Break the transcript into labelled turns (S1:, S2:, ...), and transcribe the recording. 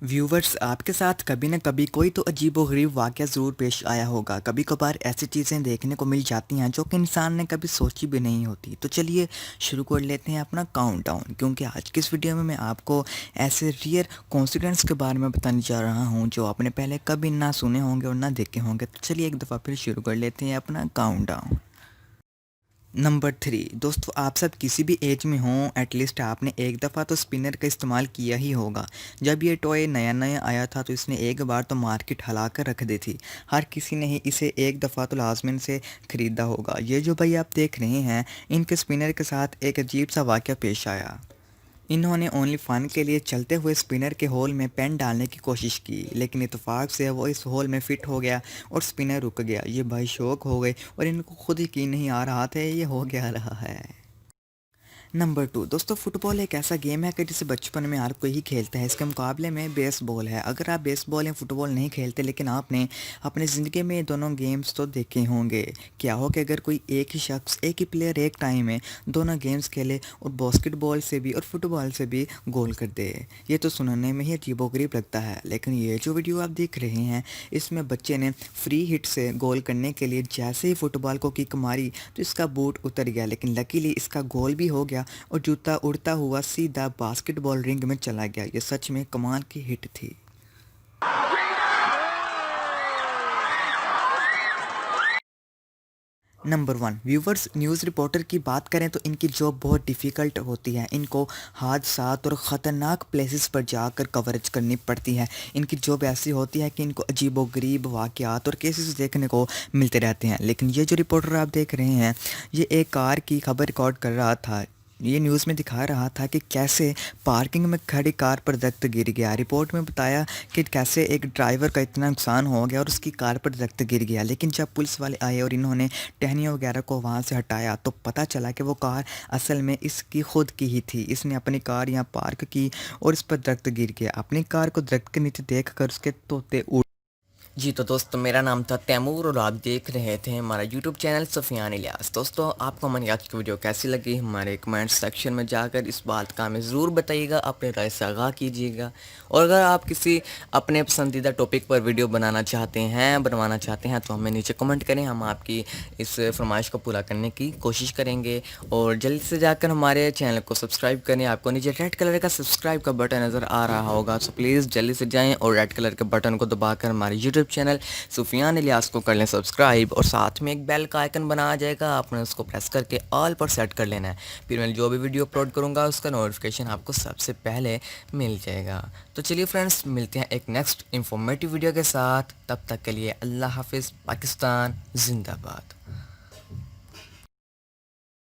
S1: Viewers, आपके साथ कभी न कभी कोई तो अजीबोगरीब वाक़या ज़रूर पेश आया होगा। कभी कभार ऐसी चीज़ें देखने को मिल जाती हैं जो कि इंसान ने कभी सोची भी नहीं होती। तो चलिए शुरू कर लेते हैं अपना काउंटडाउन, क्योंकि आज की इस वीडियो में मैं आपको ऐसे रियर कोइंसिडेंस के बारे में बताने जा रहा हूं जो आपने पहले कभी ना सुने होंगे और ना देखे होंगे। तो चलिए एक दफ़ा फिर शुरू कर लेते हैं अपना काउंटडाउन। नंबर 3 दोस्तों, आप सब किसी भी एज में हों, एटलीस्ट आपने एक दफ़ा तो स्पिनर का इस्तेमाल किया ही होगा। जब ये टॉय नया नया आया था तो इसने एक बार तो मार्केट हिला कर रख दी थी। हर किसी ने ही इसे एक दफ़ा तो लाजमन से ख़रीदा होगा। ये जो भाई आप देख रहे हैं, इनके स्पिनर के साथ एक अजीब सा वाक़या पेश आया। इन्होंने ओनली फन के लिए चलते हुए स्पिनर के होल में पेन डालने की कोशिश की, लेकिन इत्तेफाक से वो इस होल में फिट हो गया और स्पिनर रुक गया। ये भाई शौक हो गए और इनको खुद यकीन नहीं आ रहा था ये हो क्या रहा है। नंबर 2 दोस्तों, फुटबॉल एक ऐसा गेम है कि जिसे बचपन में हर कोई ही खेलता है। इसके मुकाबले में बेसबॉल है। अगर आप बेसबॉल या फुटबॉल नहीं खेलते लेकिन आपने अपनी ज़िंदगी में ये दोनों गेम्स तो देखे होंगे। क्या हो कि अगर कोई एक ही शख्स, एक ही प्लेयर एक टाइम में दोनों गेम्स खेले और बास्केटबॉल से भी और फुटबॉल से भी गोल कर दे। ये तो सुनने में ही अजीबोगरीब लगता है, लेकिन ये जो वीडियो आप देख रहे हैं इसमें बच्चे ने फ्री हिट से गोल करने के लिए जैसे ही फुटबॉल को किक मारी तो इसका बूट उतर गया, लेकिन लकीली इसका गोल भी हो गया और जूता उड़ता हुआ सीधा बास्केटबॉल रिंग में चला गया। ये सच में कमाल की हिट थी। नंबर 1 व्यूवर्स, न्यूज़ रिपोर्टर की बात करें तो इनकी जॉब बहुत डिफ़िकल्ट होती है। इनको हादसात और ख़तरनाक प्लेसेस पर जाकर कवरेज करनी पड़ती है। इनकी जॉब ऐसी होती है कि इनको अजीबोगरीब वाक़यात और केसेस देखने को मिलते रहते हैं। लेकिन ये जो रिपोर्टर आप देख रहे हैं, ये एक कार की खबर रिकॉर्ड कर रहा था। ये न्यूज़ में दिखा रहा था कि कैसे पार्किंग में खड़ी कार पर दरख्त गिर गया। रिपोर्ट में बताया कि कैसे एक ड्राइवर का इतना नुकसान हो गया और उसकी कार पर दरख्त गिर गया। लेकिन जब पुलिस वाले आए और इन्होंने टहनियों वगैरह को वहाँ से हटाया तो पता चला कि वो कार असल में इसकी खुद की ही थी। इसने अपनी कार यहाँ पार्क की और इस पर दरख्त गिर गया। अपनी कार को दरख्त के नीचे देख कर उसके तोते उड़। जी तो दोस्तों, मेरा नाम था तैमूर और आप देख रहे थे हमारा यूट्यूब चैनल सुफियान इलियास। दोस्तों, आपको हमारी आज की वीडियो कैसी लगी हमारे कमेंट सेक्शन में जाकर इस बात का हमें ज़रूर बताइएगा, अपने राय से आगाह कीजिएगा। और अगर आप किसी अपने पसंदीदा टॉपिक पर वीडियो बनवाना चाहते हैं तो हमें नीचे कमेंट करें, हम आपकी इस फरमाइश को पूरा करने की कोशिश करेंगे। और जल्दी से जाकर हमारे चैनल को सब्सक्राइब करें। आपको नीचे रेड कलर का सब्सक्राइब का बटन नज़र आ रहा होगा, सो प्लीज़ जल्दी से जाएँ और रेड कलर के बटन को दबाकर हमारे यूट्यूब चैनल सुफियान इलियास को कर लें सब्सक्राइब। और साथ में एक बेल का आइकन बना आ जाएगा, आपने उसको प्रेस करके ऑल पर सेट कर लेना है। फिर मैं जो भी वीडियो अपलोड करूँगा उसका नोटिफिकेशन आपको सबसे पहले मिल जाएगा। तो चलिए फ्रेंड्स, मिलते हैं एक नेक्स्ट इंफॉर्मेटिव वीडियो के साथ। तब तक के लिए अल्लाह हाफिज़। पाकिस्तान जिंदाबाद।